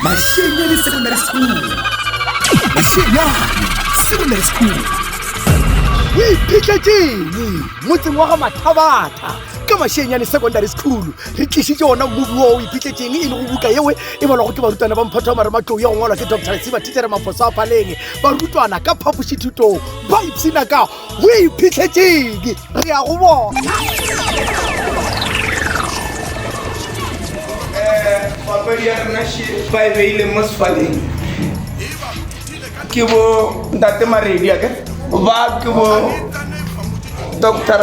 Mashianyane Secondary School. Mashianyane Secondary School. Iphihletseng motseng wa ga Mathabata ka Mashianyane Secondary School. Re tlisitse ona movie o iphihletseng e le go buka yewe e balwa go ke barutwana ba mphatho mara matlou ya go ngwalwa ke Dr. Siba Teacher Mafosa Paleng barutwana ka phaposithutong ba ipsina ka o iphihletseng re a go bona. Papadi ya rena ba e beile mo sefaleng ke bo ntate Maredi ya ke ba ke bo Dr.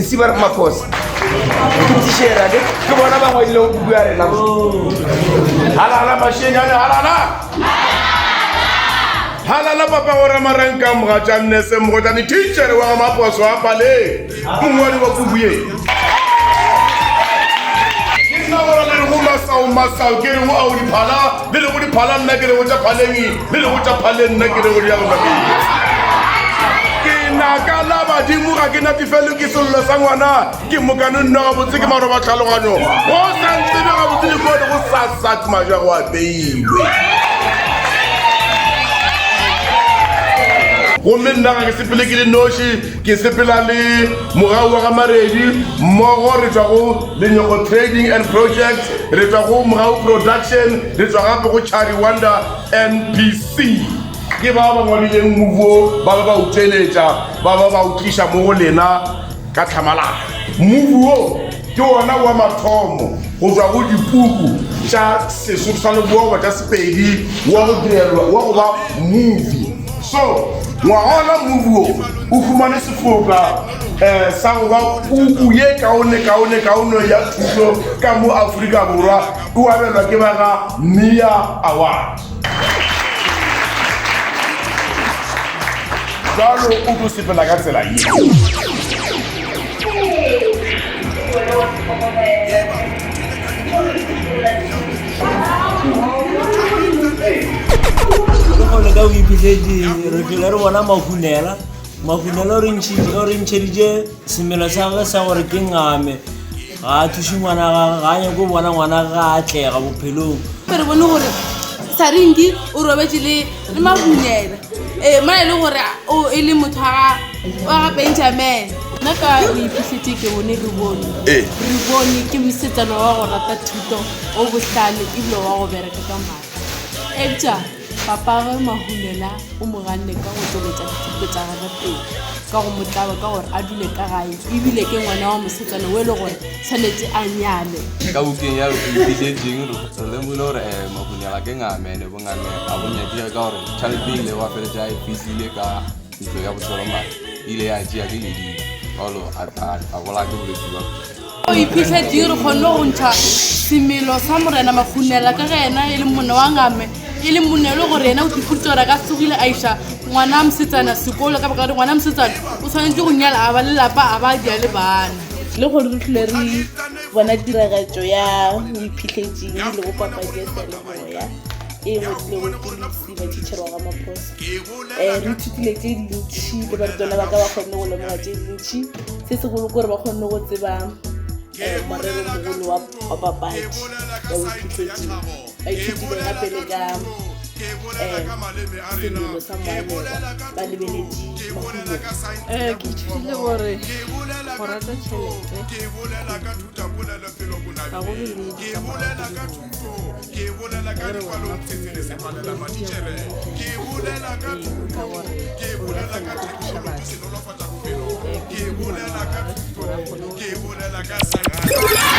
Siba Mafosa ke tishera ke bona ba ngwaile go bua rena halala Mashianyane halala papa gore maranka Mashianyane se mogotani teacher wa Mafosa Paleng mongwadi wa kubuye masao ke reng o a o diphala le le go diphala nna ke re go tša phalengi le le go tša phaleng nna ke re go di ya go napedi ke naka la badimo ga ke natefele ke sello sa ngwana ke mokano nna ga botse ke maroba tlhaloganyo go santsebe ga botse le kone go sasat maja go apeilwe gomme nna ga ke sepele ke le noši ke sepela le mogau wa ga Maredi mmogo re tswa go Lenyoko Trading and Projects re tswa go Mogau Production re tswa gape go Chari Wonder NPC ke ba ba ngwadileng movie ba ba o tšweletša ba o tliša mo go lena ka tlhamalalo movie o ke ona wa mathomo go tswa go dipuku tša Sesotho sa Leboa tša Sepedi wa go direlwa wa go ba movie so ngwagola movie o fumane sefoka sa go ba puku ye kaone ya thuto ka mo Afrika Borwa o abelwa ke ba ga Mia Award jalo o tlo sepela ka tsela ye ka o iphihletseng re tlile re bona mahunela o re ntšheditše semelo sa ge sa gore ke ngame ga a thuše ngwana ga a nyako bona ngwana ga a tlega bophelong re bone gore Saringi o robetse le mahunela ma e le gore e le motho wa ga Benjamin nna ka o iphihletse ke bone re bone ke mosetsana wa go rata thuto o bohlale ebile wa go bereka ka mata epša papa ge mahunela o mo ganne ka go tšweletša dithuto tša gagwe pele ka go motlaba ka gore a dule ka gae ebile ke ngwana wa mosetsana o e le gore tshwanetse a nyale ka bukeng ya re iphihletseng re lemole gore mahunela ke ngamene bongame a bonyakile ka gore tšhalete ile wa feletša a e fihlile ka ntlo ya botshoromane ile ya tšea ke ledimo alo a bola ke bolwetse ba o iphihletseng re kgonne go ntšha semelo sa morena mahunela ka ge ena e le mone wa ngame e le monelo gore ena o diputse gore ka tsogile a iša ngwana mosetsana sekolo ka baka gore ngwana mosetsana o tshwanetse go nyala a ba lelapa a ba dia le bana le gore re tlile re bona tiragatšo ya o iphihletseng le go papadi ya seyalemoya e ngwadile go ke Siba Teacher wa ga Mafosa re ithutile tše dintšhi le barutwana ba ka ba kgonne go lemoga tše dintšhi se segolo kore ba kgonne go tseba morero mogolo wa papadi ya o iphihletseng ba ithutile gape le ka semelo sa moanelwa ba lebeletše mahunela ke ithutile gore go rata tšhelete ga go beledi ka gore